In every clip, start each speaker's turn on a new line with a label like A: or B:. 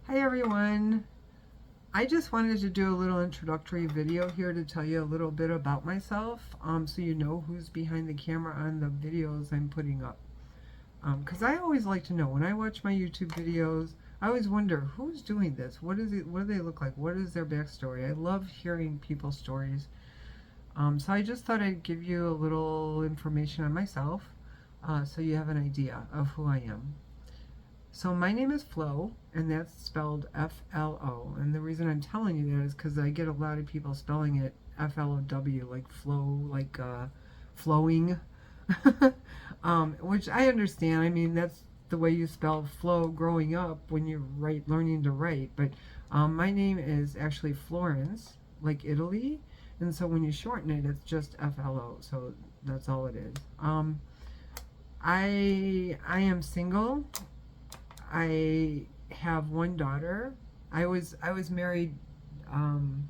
A: Hi everyone. I just wanted to do a little introductory video here to tell you a little bit about myself, so you know who's behind the camera on the videos I'm putting up. Because I always like to know when I watch my YouTube videos, I always wonder who's doing this. What is it? What do they look like? What is their backstory? I love hearing people's stories. So I just thought I'd give you a little information on myself, so you have an idea of who I am. So my name is Flo, and that's spelled F-L-O. And the reason I'm telling you that is because I get a lot of people spelling it F-L-O-W, like flow, like flowing, which I understand. I mean, that's the way you spell flow growing up when you're learning to write. But my name is actually Florence, like Italy. And so when you shorten it, it's just F-L-O. So that's all it is. I am single. I have one daughter. I was married. Um,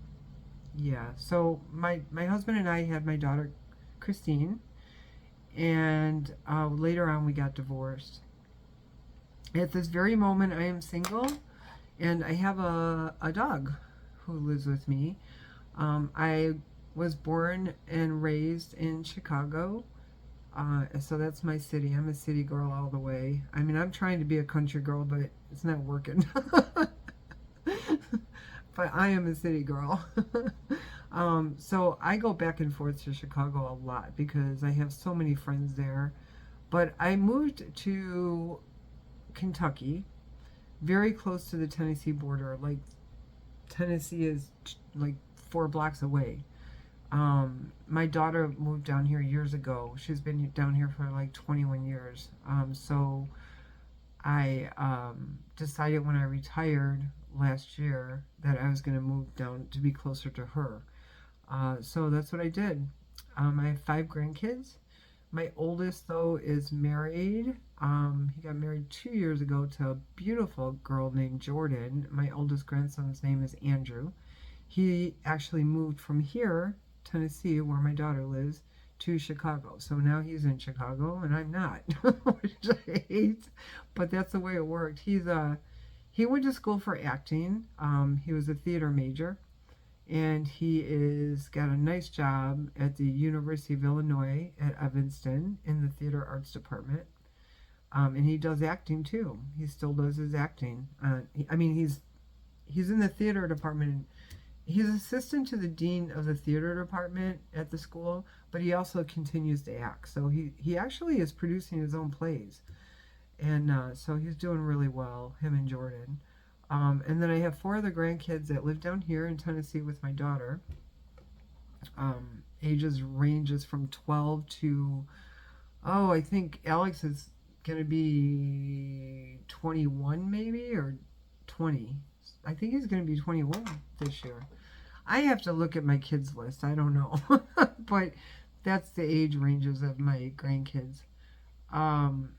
A: yeah. So my husband and I had my daughter, Christine, and later on we got divorced. At this very moment, I am single, and I have a dog who lives with me. I was born and raised in Chicago. So that's my city. I'm a city girl all the way. I mean, I'm trying to be a country girl, but it's not working. But I am a city girl. So I go back and forth to Chicago a lot because I have so many friends there. But I moved to Kentucky, very close to the Tennessee border. Like, Tennessee is like 4 blocks away. My daughter moved down here years ago. She's been down here for like 21 years. So I decided when I retired last year that I was going to move down to be closer to her. So that's what I did. I have 5 grandkids. My oldest, though, is married. He got married 2 years ago to a beautiful girl named Jordan. My oldest grandson's name is Andrew. He actually moved from here, Tennessee, where my daughter lives, to Chicago. So now he's in Chicago and I'm not, which I hate. But that's the way it worked. He went to school for acting. He was a theater major, and he is got a nice job at the University of Illinois at Evanston in the theater arts department. And he does acting too. He still does his acting. I mean, he's in the theater department. He's assistant to the dean of the theater department at the school, but he also continues to act. So he actually is producing his own plays, and so he's doing really well. Him and Jordan. And then I have 4 other grandkids that live down here in Tennessee with my daughter. Ages ranges from 12 to, oh, I think Alex is going to be 21 maybe, or 20. I think he's going to be 21 this year. I have to look at my kids list. I don't know. But that's the age ranges of my grandkids. Um,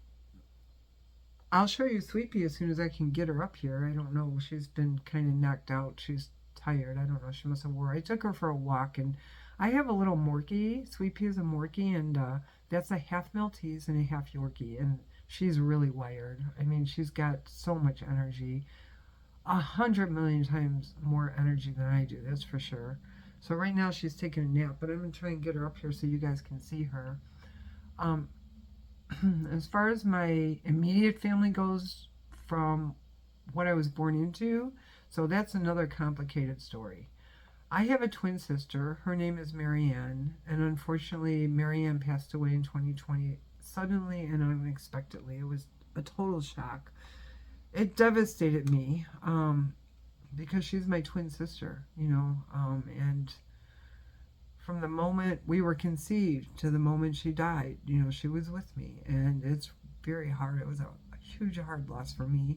A: I'll show you Sweet Pea as soon as I can get her up here. I don't know. She's been kind of knocked out. She's tired. I don't know. She must have wore. I took her for a walk, and I have a little Morkie. Sweet Pea is a Morkie, and that's a half Maltese and a half Yorkie. And she's really wired. I mean, she's got so much energy. 100 million times more energy than I do, that's for sure. So right now she's taking a nap, but I'm gonna try and get her up here so you guys can see her. Um, as far as my immediate family goes, from what I was born into, so that's another complicated story. I have a twin sister. Her name is Marianne, and unfortunately, Marianne passed away in 2020 suddenly and unexpectedly. It was a total shock. It devastated me, because she's my twin sister, and from the moment we were conceived to the moment she died, she was with me, and it's very hard. It was a huge, hard loss for me,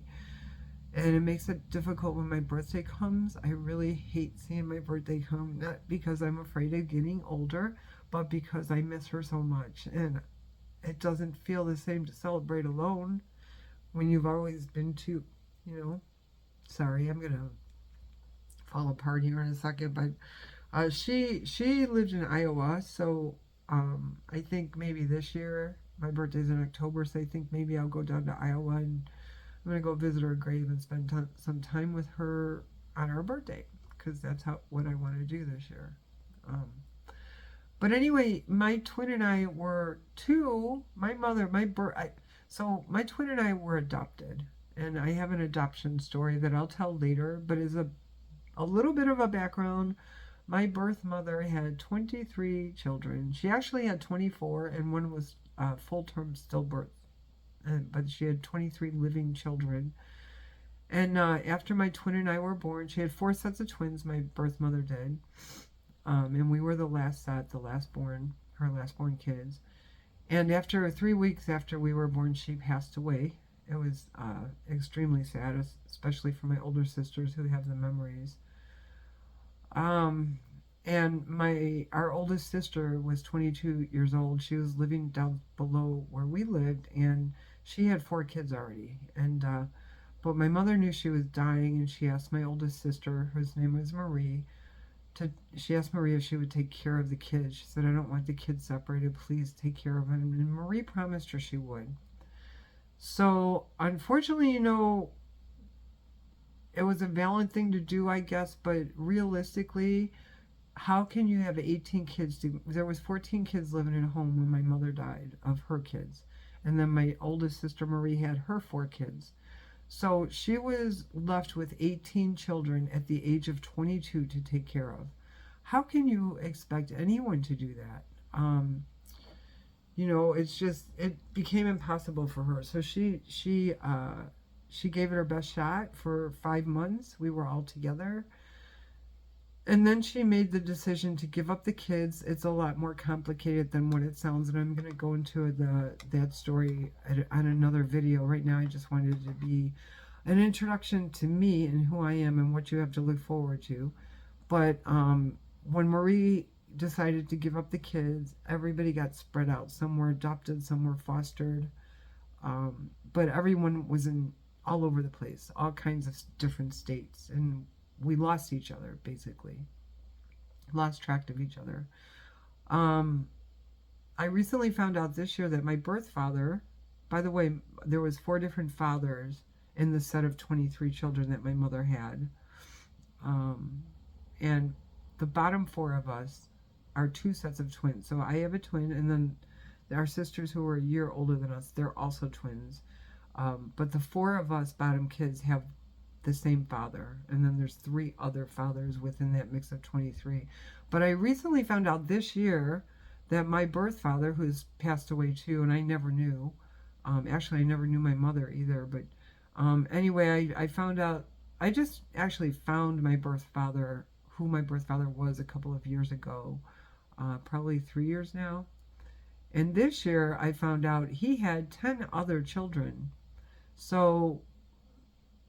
A: and it makes it difficult when my birthday comes. I really hate seeing my birthday come, not because I'm afraid of getting older, but because I miss her so much, and it doesn't feel the same to celebrate alone when you've always been too, you know. Sorry, I'm gonna fall apart here in a second, but she lived in Iowa, so I think maybe this year my birthday's in October, so I think maybe I'll go down to Iowa and I'm going to go visit her grave and spend some time with her on her birthday, because that's what I want to do this year. Um, but anyway, my twin and I were my mother, so my twin and I were adopted. And I have an adoption story that I'll tell later, but is a little bit of a background. My birth mother had 23 children. She actually had 24, and one was full-term stillbirth. But she had 23 living children. And after my twin and I were born, she had 4 sets of twins, my birth mother did. And we were the last set, her last born kids. And after 3 weeks after we were born, she passed away. It was extremely sad, especially for my older sisters who have the memories. And our oldest sister was 22 years old. She was living down below where we lived, and she had 4 kids already. And but my mother knew she was dying, and she asked my oldest sister, whose name was Marie, she asked Marie if she would take care of the kids. She said, "I don't want the kids separated. Please take care of them." And Marie promised her she would. So unfortunately, it was a valid thing to do, I guess, but realistically, how can you have 18 kids? There was 14 kids living in a home when my mother died of her kids. And then my oldest sister Marie had her 4 kids. So she was left with 18 children at the age of 22 to take care of. How can you expect anyone to do that? It became impossible for her. So she gave it her best shot for 5 months. We were all together. And then she made the decision to give up the kids. It's a lot more complicated than what it sounds, and I'm going to go into that story on another video. Right now, I just wanted it to be an introduction to me and who I am and what you have to look forward to. But when Marie decided to give up the kids, everybody got spread out. Some were adopted, some were fostered, but everyone was all over the place, all kinds of different states, and we lost each other, basically. Lost track of each other. I recently found out this year that my birth father, by the way, there was 4 different fathers in the set of 23 children that my mother had. And the bottom 4 of us are 2 sets of twins. So I have a twin, and then our sisters who are a year older than us, they're also twins. But the 4 of us bottom kids have the same father, and then there's 3 other fathers within that mix of 23. But I recently found out this year that my birth father, who's passed away too, and I never knew, actually I never knew my mother either, but anyway, I found out, I just actually found my birth father, who my birth father was, a couple of years ago, probably 3 years now. And this year I found out he had 10 other children. So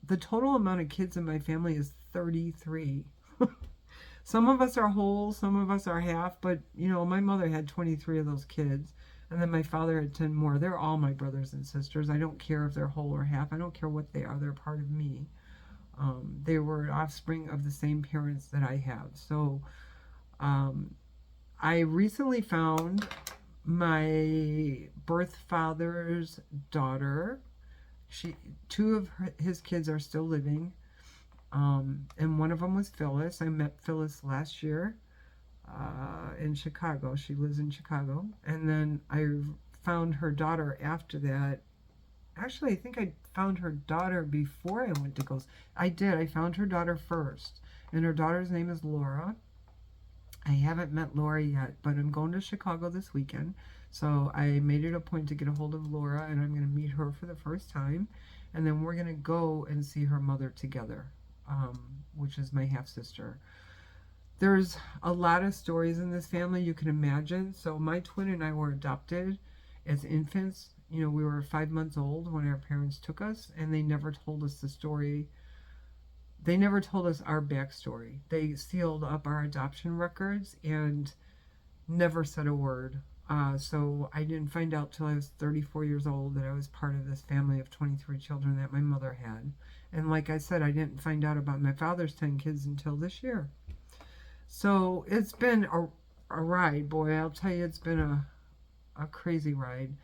A: the total amount of kids in my family is 33. Some of us are whole, some of us are half, but my mother had 23 of those kids, and then my father had 10 more. They're all my brothers and sisters. I don't care if they're whole or half. I don't care what they are. They're part of me. They were offspring of the same parents that I have. So I recently found my birth father's daughter. 2 of his kids are still living, and one of them was Phyllis. I met Phyllis last year in Chicago. She lives in Chicago. And then I found her daughter after that. Actually, I think I found her daughter before I went to go. I did. I found her daughter first, and her daughter's name is Laura. I haven't met Laura yet, but I'm going to Chicago this weekend. So I made it a point to get a hold of Laura, and I'm going to meet her for the first time. And then we're going to go and see her mother together, which is my half-sister. There's a lot of stories in this family you can imagine. So my twin and I were adopted as infants. We were 5 months old when our parents took us, and they never told us the story. They never told us our backstory. They sealed up our adoption records and never said a word. So I didn't find out till I was 34 years old that I was part of this family of 23 children that my mother had. And like I said, I didn't find out about my father's 10 kids until this year. So it's been a ride, boy. I'll tell you, it's been a crazy ride.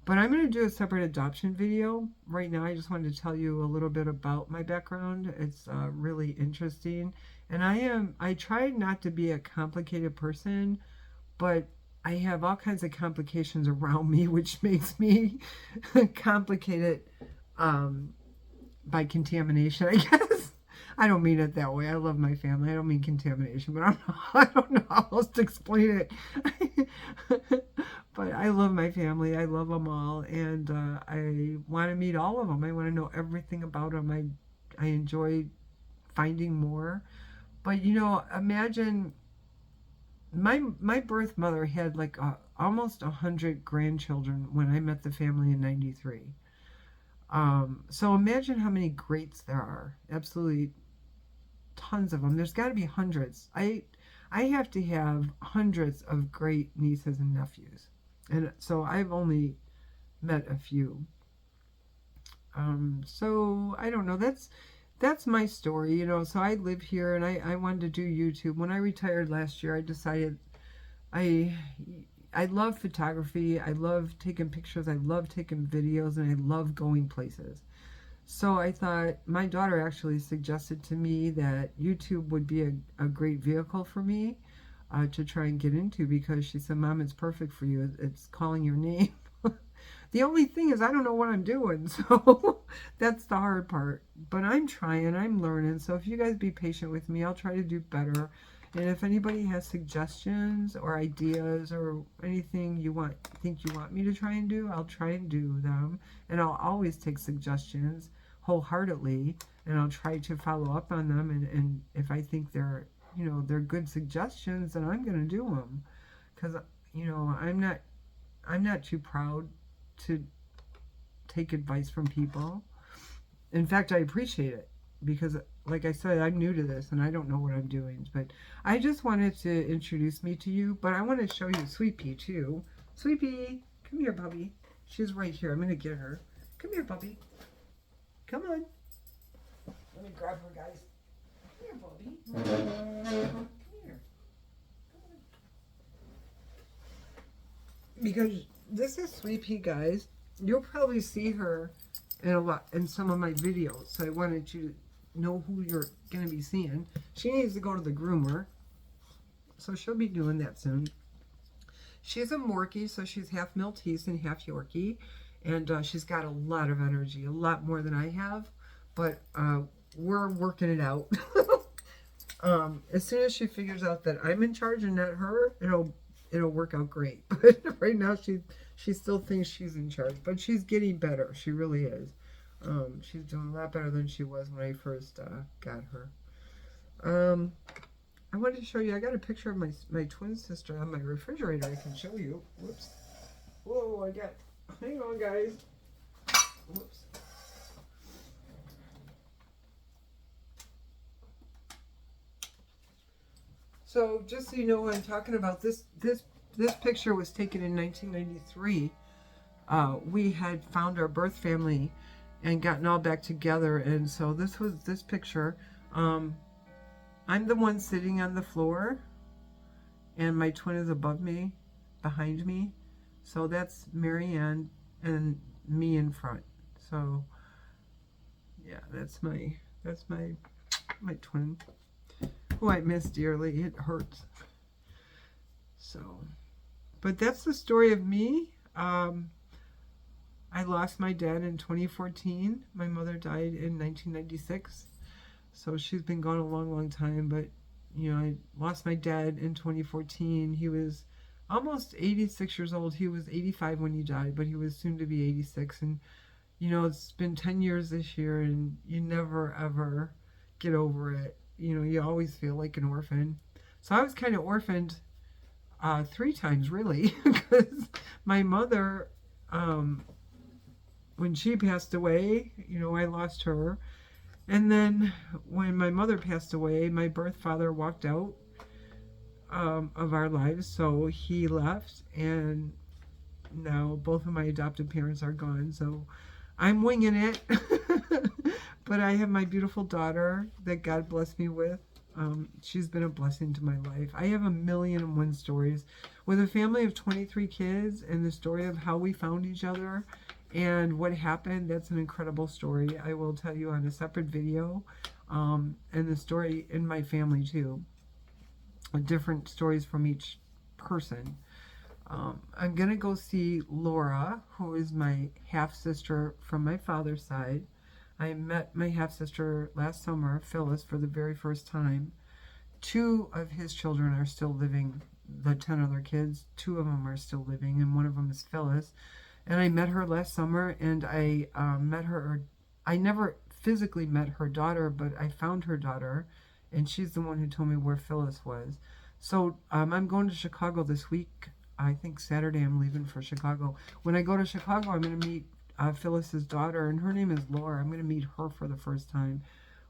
A: But I'm going to do a separate adoption video. Right now, I just wanted to tell you a little bit about my background. It's really interesting. And I tried not to be a complicated person, but I have all kinds of complications around me, which makes me complicated by contamination, I guess. I don't mean it that way. I love my family. I don't mean contamination, but I don't know how else to explain it. But I love my family. I love them all, and I want to meet all of them. I want to know everything about them. I enjoy finding more. But imagine my birth mother had like almost 100 grandchildren when I met the family in '93. So imagine how many greats there are. Absolutely tons of them. There's got to be hundreds. I have to have hundreds of great nieces and nephews, and so I've only met a few. So I don't know. That's my story, So I live here, and I wanted to do YouTube. When I retired last year, I decided I I love photography. I love taking pictures. I love taking videos, and I love going places. So I thought, my daughter actually suggested to me that YouTube would be a great vehicle for me to try and get into, because she said, Mom, it's perfect for you. It's calling your name. The only thing is I don't know what I'm doing, so that's the hard part. But I'm trying, I'm learning. So if you guys be patient with me, I'll try to do better. And if anybody has suggestions or ideas or anything think you want me to try and do, I'll try and do them. And I'll always take suggestions wholeheartedly, and I'll try to follow up on them. And if I think they're good suggestions, then I'm going to do them. Because, I'm not too proud to take advice from people. In fact, I appreciate it, because like I said, I'm new to this and I don't know what I'm doing. But I just wanted to introduce me to you. But I want to show you Sweet Pea too. Sweet Pea, come here, Bubby. She's right here. I'm going to get her. Come here, Bubby. Come on. Let me grab her, guys. Come here, Bubby. Come here. Come on. Because this is Sweet Pea, guys. You'll probably see her in some of my videos. So I wanted you to know who you're going to be seeing. She needs to go to the groomer, so she'll be doing that soon. She's a Morkie, so she's half Maltese and half Yorkie, and she's got a lot of energy, a lot more than I have, but we're working it out. As soon as she figures out that I'm in charge and not her, it'll work out great. But right now she still thinks she's in charge, but she's getting better. She really is. She's doing a lot better than she was when I first got her. I wanted to show you, I got a picture of my twin sister on my refrigerator I can show you. Whoops. Whoa, hang on, guys. Whoops. So just so you know what I'm talking about, this picture was taken in 1993. We had found our birth family and gotten all back together, and so this was this picture. I'm the one sitting on the floor, and my twin is above me, behind me. So that's Marianne and me in front. So yeah, that's my twin, who I miss dearly. It hurts. So, but that's the story of me. I lost my dad in 2014. My mother died in 1996. So she's been gone a long, long time. But, I lost my dad in 2014. He was almost 86 years old. He was 85 when he died, but he was soon to be 86. And, it's been 10 years this year, and you never, ever get over it. You always feel like an orphan. So I was kind of orphaned 3 times, really, because my mother, when she passed away, I lost her. And then when my mother passed away, my birth father walked out of our lives, so he left, and now both of my adopted parents are gone, so I'm winging it. But I have my beautiful daughter that God blessed me with, She's been a blessing to my life. I have 1,000,001 stories with a family of 23 kids, and the story of how we found each other and what happened. That's an incredible story. I will tell you on a separate video, and the story in my family too. Different stories from each person. I'm gonna go see Laura, who is my half sister from my father's side. I met my half sister last summer, Phyllis, for the very first time. Two of his children are still living. The 10 other kids, two of them are still living, and one of them is Phyllis. And I met her last summer, and I met her. I never physically met her daughter, but I found her daughter, and she's the one who told me where Phyllis was. So I'm going to Chicago this week. I think Saturday I'm leaving for Chicago. When I go to Chicago, I'm going to meet Phyllis's daughter, and her name is Laura. I'm going to meet her for the first time.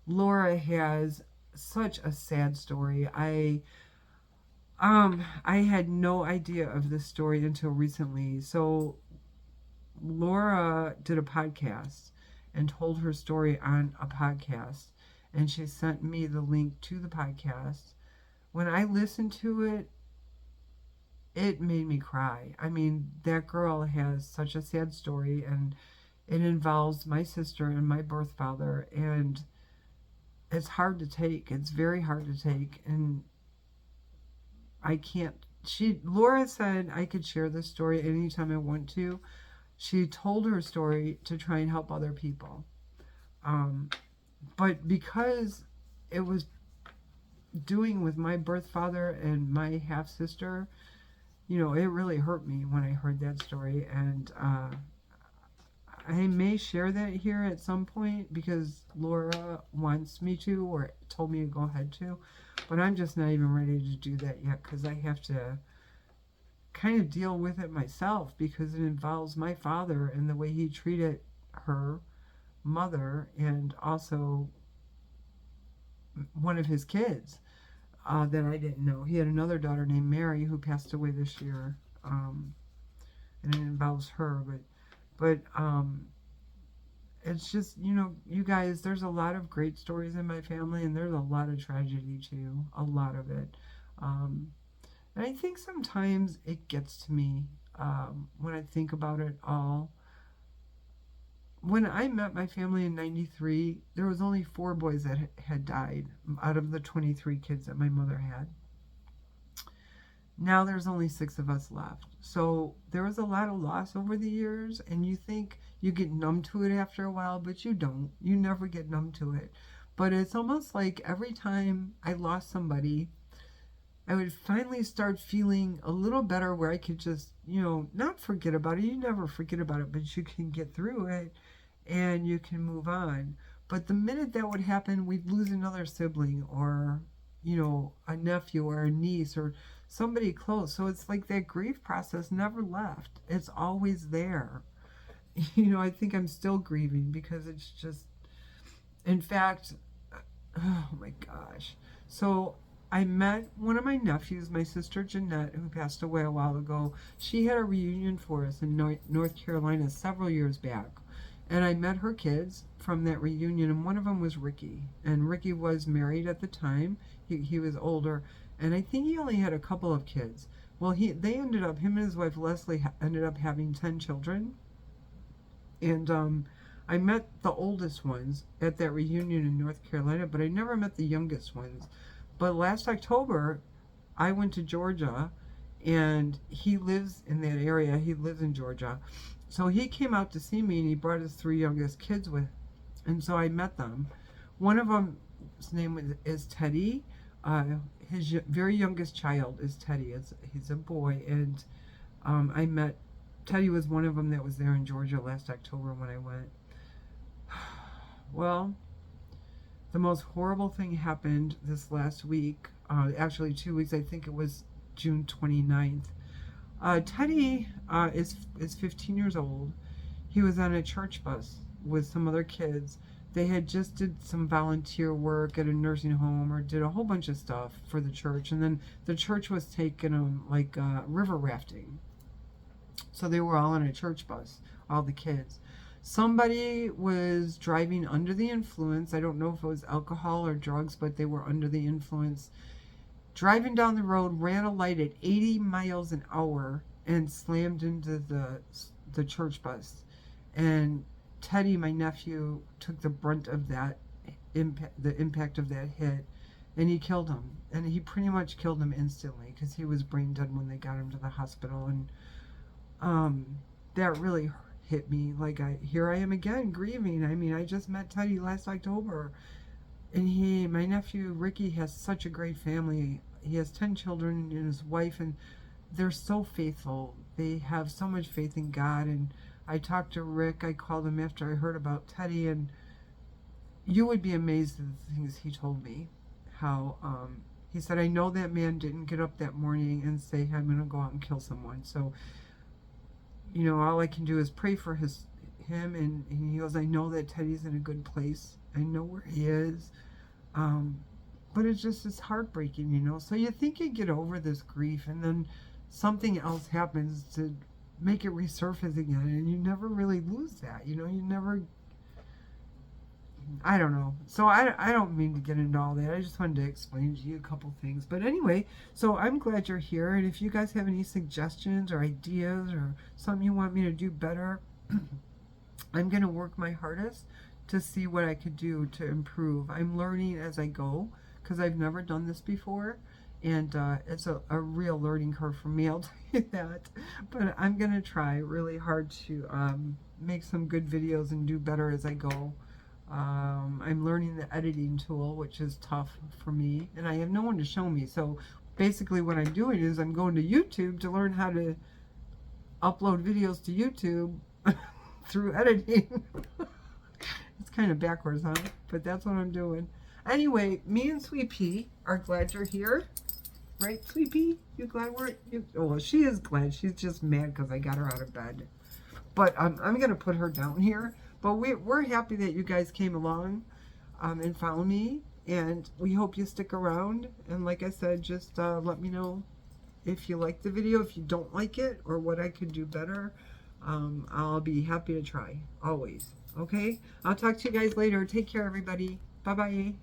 A: Laura has such a sad story. I had no idea of this story until recently. So Laura did a podcast and told her story on a podcast, and she sent me the link to the podcast. When I listened to it, it made me cry. I mean, that girl has such a sad story, and it involves my sister and my birth father, and it's hard to take. It's very hard to take, and I can't. Laura said I could share this story anytime I want to. She told her story to try and help other people. But because it was doing with my birth father and my half sister, it really hurt me when I heard that story. And I may share that here at some point because Laura wants me to, or told me to go ahead to. But I'm just not even ready to do that yet because I have to kind of deal with it myself because it involves my father and the way he treated her mother and also one of his kids that I didn't know. He had another daughter named Mary who passed away this year, and it involves her. But it's just, you guys, there's a lot of great stories in my family, and there's a lot of tragedy too, a lot of it. And I think sometimes it gets to me when I think about it all. When I met my family in '93, there was only 4 boys that had died out of the 23 kids that my mother had. Now there's only 6 of us left. So there was a lot of loss over the years, and you think you get numb to it after a while, but you don't. You never get numb to it. But it's almost like every time I lost somebody, I would finally start feeling a little better where I could just, not forget about it. You never forget about it, but you can get through it and you can move on. But the minute that would happen, we'd lose another sibling or, a nephew or a niece or somebody close. So it's like that grief process never left. It's always there. I think I'm still grieving because it's just, in fact, oh my gosh. So I met one of my nephews, my sister Jeanette, who passed away a while ago. She had a reunion for us in North Carolina several years back. And I met her kids from that reunion, and one of them was Ricky. And Ricky was married at the time. He was older, and I think he only had a couple of kids. Well, him and his wife Leslie ended up having 10 children. And I met the oldest ones at that reunion in North Carolina, but I never met the youngest ones. But last October, I went to Georgia, and he lives in that area. He lives in Georgia. So he came out to see me, and he brought his 3 youngest kids with. And so I met them. One of them's name is Teddy. His very youngest child is Teddy. He's a boy. And I met, Teddy was one of them that was there in Georgia last October when I went. Well, the most horrible thing happened this last week. Actually 2 weeks. I think it was June 29th. Teddy is 15 years old. He was on a church bus with some other kids. They had just did some volunteer work at a nursing home or did a whole bunch of stuff for the church. And then the church was taking them river rafting. So they were all on a church bus, all the kids. Somebody was driving under the influence. I don't know if it was alcohol or drugs, but they were under the influence. Driving down the road, ran a light at 80 miles an hour and slammed into the church bus. And Teddy, my nephew, took the brunt of that the impact of that hit, and he killed him. And he pretty much killed him instantly because he was brain dead when they got him to the hospital. And that really hit me. Like, here I am again grieving. I mean, I just met Teddy last October, and my nephew Ricky has such a great family. He has 10 children and his wife, and they're so faithful. They have so much faith in God. And I talked to Rick. I called him after I heard about Teddy, and you would be amazed at the things he told me. How he said, I know that man didn't get up that morning and say, I'm going to go out and kill someone. So, you know, all I can do is pray for him. And he goes, I know that Teddy's in a good place. I know where he is. But it's heartbreaking, you know. So you think you get over this grief, and then something else happens to make it resurface again, and you never really lose that, you know. You never, I don't know. So I don't mean to get into all that. I just wanted to explain to you a couple things. But anyway, so I'm glad you're here. And if you guys have any suggestions or ideas or something you want me to do better, I'm going to work my hardest to see what I could do to improve. I'm learning as I go because I've never done this before. And it's a real learning curve for me, I'll tell you that. But I'm going to try really hard to make some good videos and do better as I go. I'm learning the editing tool, which is tough for me, and I have no one to show me. So basically what I'm doing is I'm going to YouTube to learn how to upload videos to YouTube through editing. It's kind of backwards, huh? But that's what I'm doing. Anyway, me and Sweet Pea are glad you're here. Right, Sweet Pea? You glad well, she is glad. She's just mad because I got her out of bed. But I'm going to put her down here. But we're happy that you guys came along and found me. And we hope you stick around. And like I said, just let me know if you like the video, if you don't like it, or what I could do better. I'll be happy to try, always. Okay? I'll talk to you guys later. Take care, everybody. Bye-bye.